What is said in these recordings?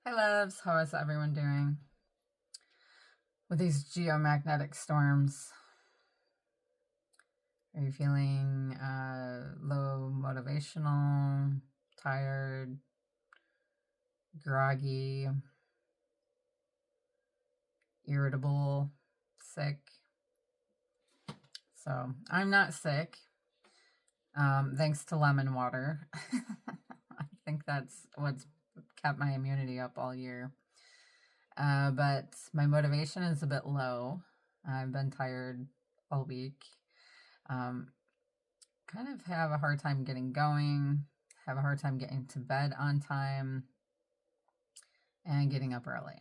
Hi loves, how is everyone doing with these geomagnetic storms? Are you feeling low motivational, tired, groggy, irritable, sick? So I'm not sick, thanks to lemon water. I think that's what's kept my immunity up all year. But my motivation is a bit low. I've been tired all week. Kind of have a hard time getting going, have a hard time getting to bed on time, and getting up early.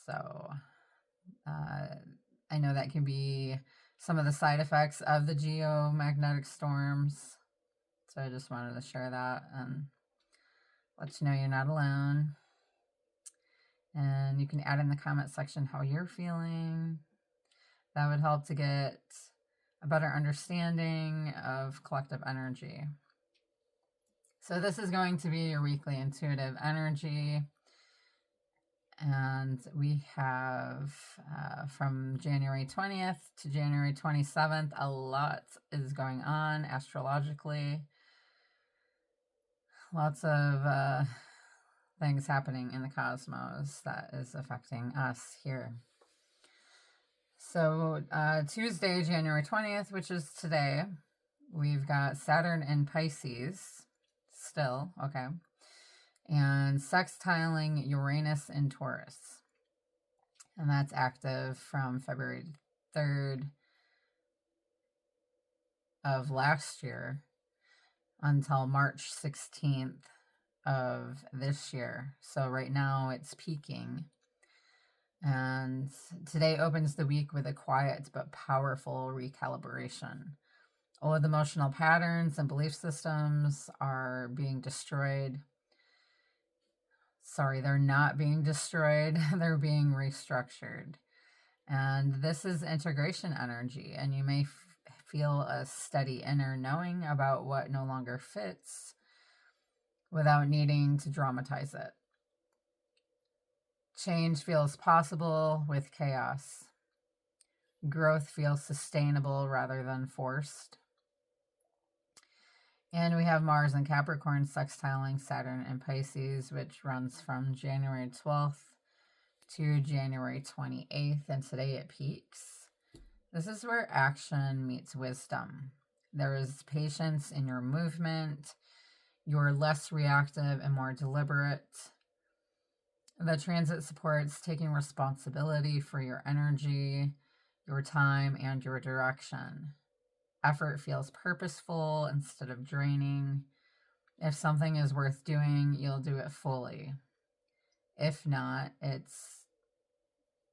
So I know that can be some of the side effects of the geomagnetic storms. So I just wanted to share that and let you know you're not alone. And you can add in the comment section how you're feeling. That would help to get a better understanding of collective energy. So this is going to be your weekly intuitive energy. And we have from January 20th to January 27th, a lot is going on astrologically. Lots of things happening in the cosmos that is affecting us here. So Tuesday, January 20th, which is today, we've got Saturn in Pisces still, okay, and sextiling Uranus in Taurus. And that's active from February 3rd of last year until March 16th of this year. So right now it's peaking. And today opens the week with a quiet but powerful recalibration. Old emotional patterns and belief systems are being destroyed. Sorry, they're not being destroyed. They're being restructured. And this is integration energy. And you may feel a steady inner knowing about what no longer fits without needing to dramatize it. Change feels possible with chaos. Growth feels sustainable rather than forced. And we have Mars and Capricorn sextiling Saturn and Pisces, which runs from January 12th to January 28th, and today it peaks. This is where action meets wisdom. There is patience in your movement. You're less reactive and more deliberate. The transit supports taking responsibility for your energy, your time, and your direction. Effort feels purposeful instead of draining. If something is worth doing, you'll do it fully. If not,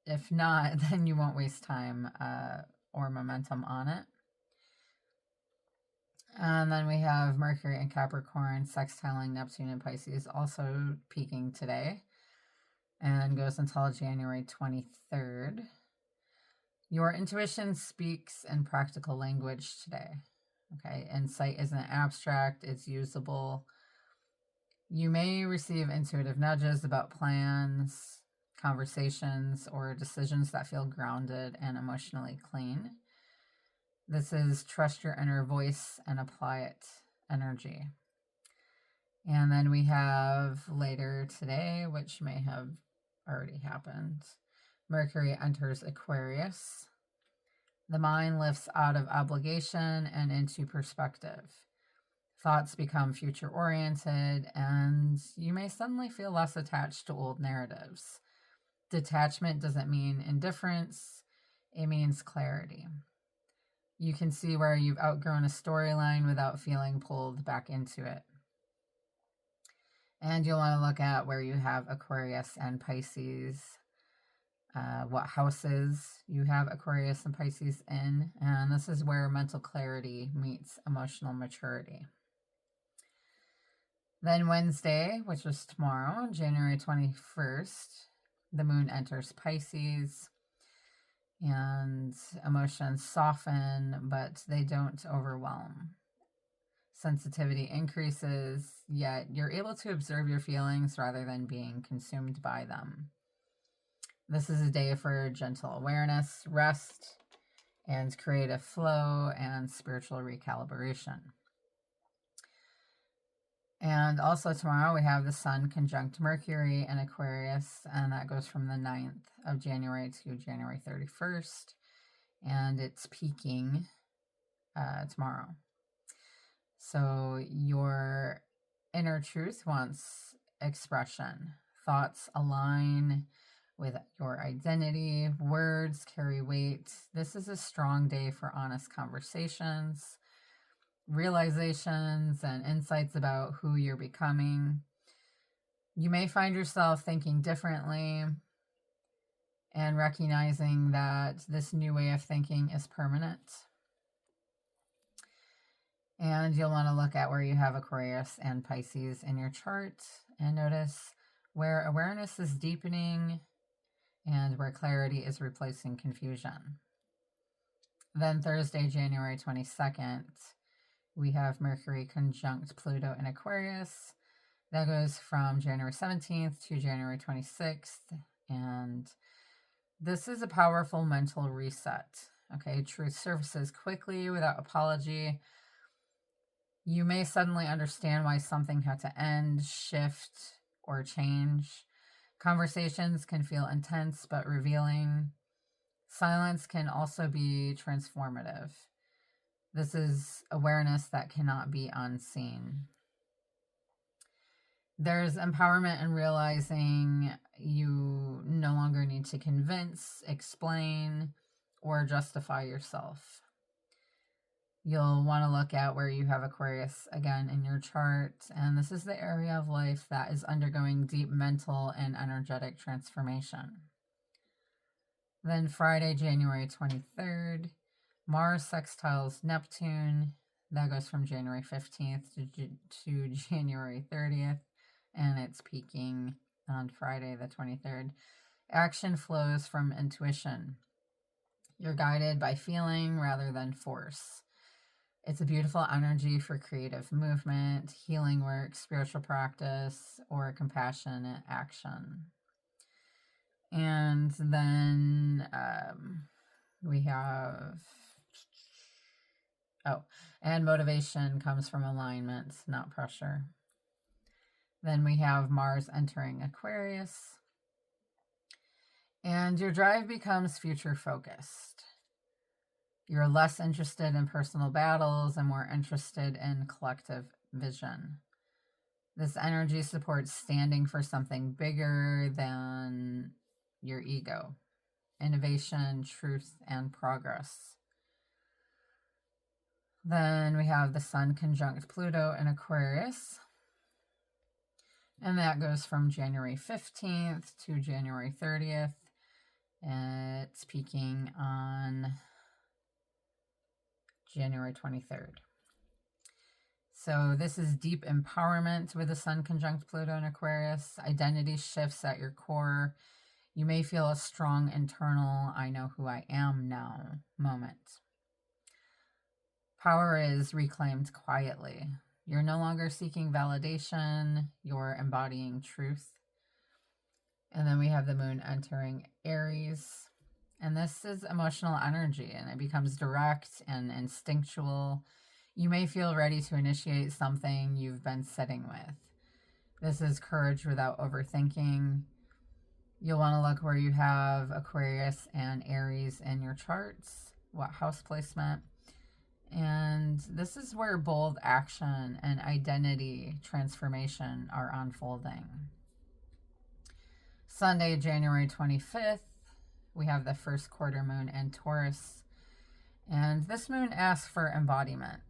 then you won't waste time or momentum on it. And then we have Mercury and Capricorn sextiling Neptune and Pisces, also peaking today, and goes until January 23rd. Your intuition speaks in practical language today. Okay, insight isn't abstract, it's usable. You may receive intuitive nudges about plans, conversations, or decisions that feel grounded and emotionally clean. This is trust your inner voice and apply it energy. And then we have later today, which may have already happened, Mercury enters Aquarius. The mind lifts out of obligation and into perspective. Thoughts become future-oriented, and you may suddenly feel less attached to old narratives. Detachment doesn't mean indifference, it means clarity. You can see where you've outgrown a storyline without feeling pulled back into it. And you'll want to look at where you have Aquarius and Pisces, what houses you have Aquarius and Pisces in, and this is where mental clarity meets emotional maturity. Then Wednesday, which is tomorrow, January 21st, the moon enters Pisces, and emotions soften, but they don't overwhelm. Sensitivity increases, yet you're able to observe your feelings rather than being consumed by them. This is a day for gentle awareness, rest, and creative flow and spiritual recalibration. And also tomorrow we have the Sun conjunct Mercury in Aquarius, and that goes from the 9th of January to January 31st, and it's peaking tomorrow. So your inner truth wants expression. Thoughts align with your identity. Words carry weight. This is a strong day for honest conversations, realizations, and insights about who you're becoming. You may find yourself thinking differently and recognizing that this new way of thinking is permanent. And you'll want to look at where you have Aquarius and Pisces in your chart and notice where awareness is deepening and where clarity is replacing confusion. Then Thursday, January 22nd, we have Mercury conjunct Pluto in Aquarius. That goes from January 17th to January 26th. And this is a powerful mental reset. Okay, truth surfaces quickly without apology. You may suddenly understand why something had to end, shift, or change. Conversations can feel intense but revealing. Silence can also be transformative. This is awareness that cannot be unseen. There's empowerment in realizing you no longer need to convince, explain, or justify yourself. You'll want to look at where you have Aquarius again in your chart, and this is the area of life that is undergoing deep mental and energetic transformation. Then Friday, January 23rd, Mars sextiles Neptune. That goes from January 15th to January 30th, and it's peaking on Friday the 23rd. Action flows from intuition. You're guided by feeling rather than force. It's a beautiful energy for creative movement, healing work, spiritual practice, or compassionate action. And then we have, and motivation comes from alignment, not pressure. Then we have Mars entering Aquarius. And your drive becomes future focused. You're less interested in personal battles and more interested in collective vision. This energy supports standing for something bigger than your ego. Innovation, truth, and progress. Then we have the Sun conjunct Pluto in Aquarius. And that goes from January 15th to January 30th. It's peaking on January 23rd. So this is deep empowerment with the Sun conjunct Pluto in Aquarius. Identity shifts at your core. You may feel a strong internal, I know who I am now moment. Power is reclaimed quietly. You're no longer seeking validation. You're embodying truth. And then we have the Moon entering Aries. And this is emotional energy, and it becomes direct and instinctual. You may feel ready to initiate something you've been sitting with. This is courage without overthinking. You'll want to look where you have Aquarius and Aries in your charts, what house placement. And this is where bold action and identity transformation are unfolding. Sunday, January 25th, we have the first quarter moon in Taurus. And this moon asks for embodiment.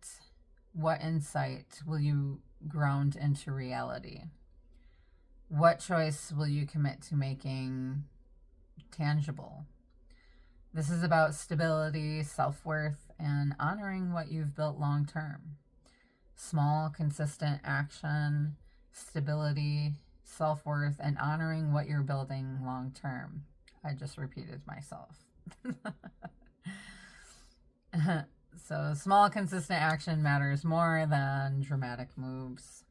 What insight will you ground into reality? What choice will you commit to making tangible? This is about stability, self-worth, and honoring what you've built long-term. Small, consistent action, stability, self-worth, and honoring what you're building long-term. I just repeated myself. So small, consistent action matters more than dramatic moves.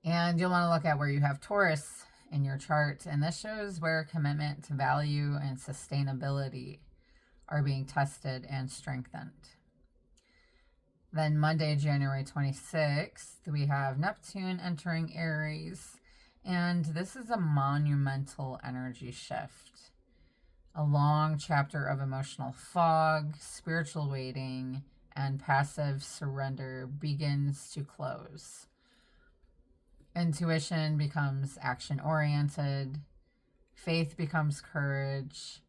And you'll want to look at where you have Taurus in your chart. And this shows where commitment to value and sustainability are being tested and strengthened. Then Monday, January 26th, we have Neptune entering Aries. And this is a monumental energy shift. A long chapter of emotional fog, spiritual waiting, and passive surrender begins to close. Intuition becomes action-oriented. Faith becomes courage.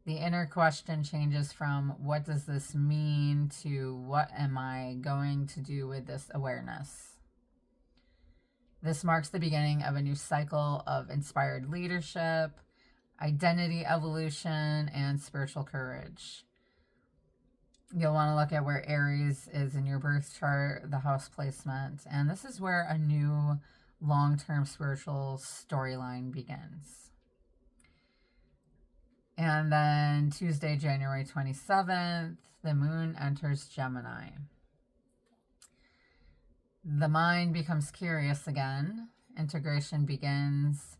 The inner question changes from what does this mean to what am I going to do with this awareness? This marks the beginning of a new cycle of inspired leadership, identity evolution, and spiritual courage. You'll want to look at where Aries is in your birth chart, the house placement, and this is where a new long-term spiritual storyline begins. And then Tuesday, January 27th, the moon enters Gemini. The mind becomes curious again. Integration begins.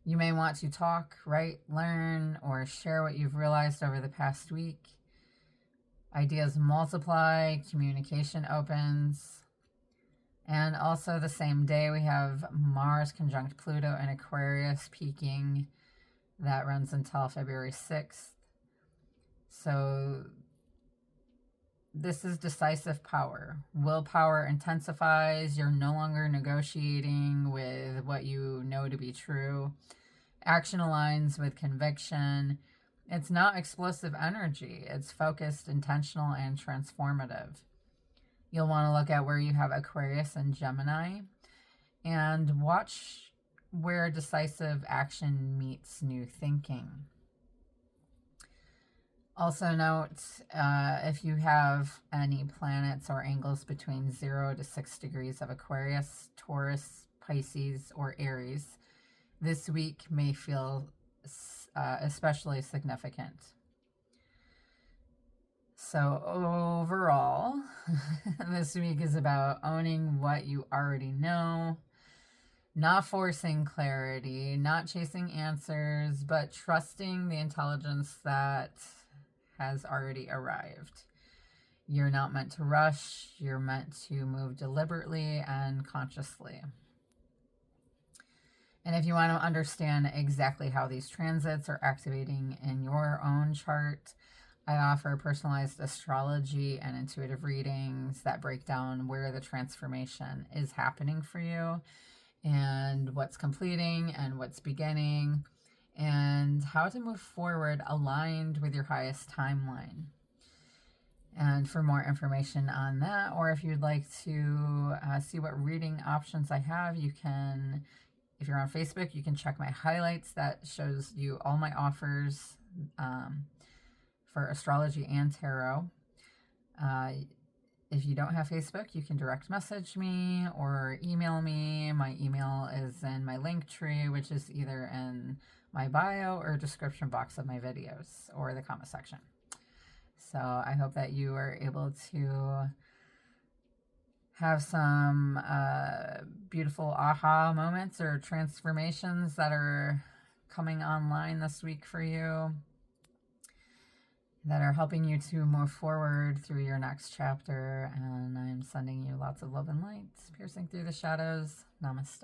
You may want to talk, write, learn, or share what you've realized over the past week. Ideas multiply, communication opens. And also the same day we have Mars conjunct Pluto in Aquarius peaking. That runs until February 6th. So this is decisive power. Willpower intensifies. You're no longer negotiating with what you know to be true. Action aligns with conviction. It's not explosive energy. It's focused, intentional, and transformative. You'll want to look at where you have Aquarius and Gemini and watch where decisive action meets new thinking. Also note, if you have any planets or angles between 0 to 6 degrees of Aquarius, Taurus, Pisces, or Aries, this week may feel especially significant. So overall, this week is about owning what you already know, not forcing clarity, not chasing answers, but trusting the intelligence that has already arrived. You're not meant to rush. You're meant to move deliberately and consciously. And if you want to understand exactly how these transits are activating in your own chart, I offer personalized astrology and intuitive readings that break down where the transformation is happening for you and what's completing and what's beginning, and how to move forward aligned with your highest timeline. And for more information on that, or if you'd like to see what reading options I have, you can, if you're on Facebook, you can check my highlights. That shows you all my offers for astrology and tarot. If you don't have Facebook, you can direct message me or email me. My email is in my link tree, which is either in my bio or description box of my videos or the comment section. So I hope that you are able to have some beautiful aha moments or transformations that are coming online this week for you, that are helping you to move forward through your next chapter. And I'm sending you lots of love and light, piercing through the shadows. Namaste.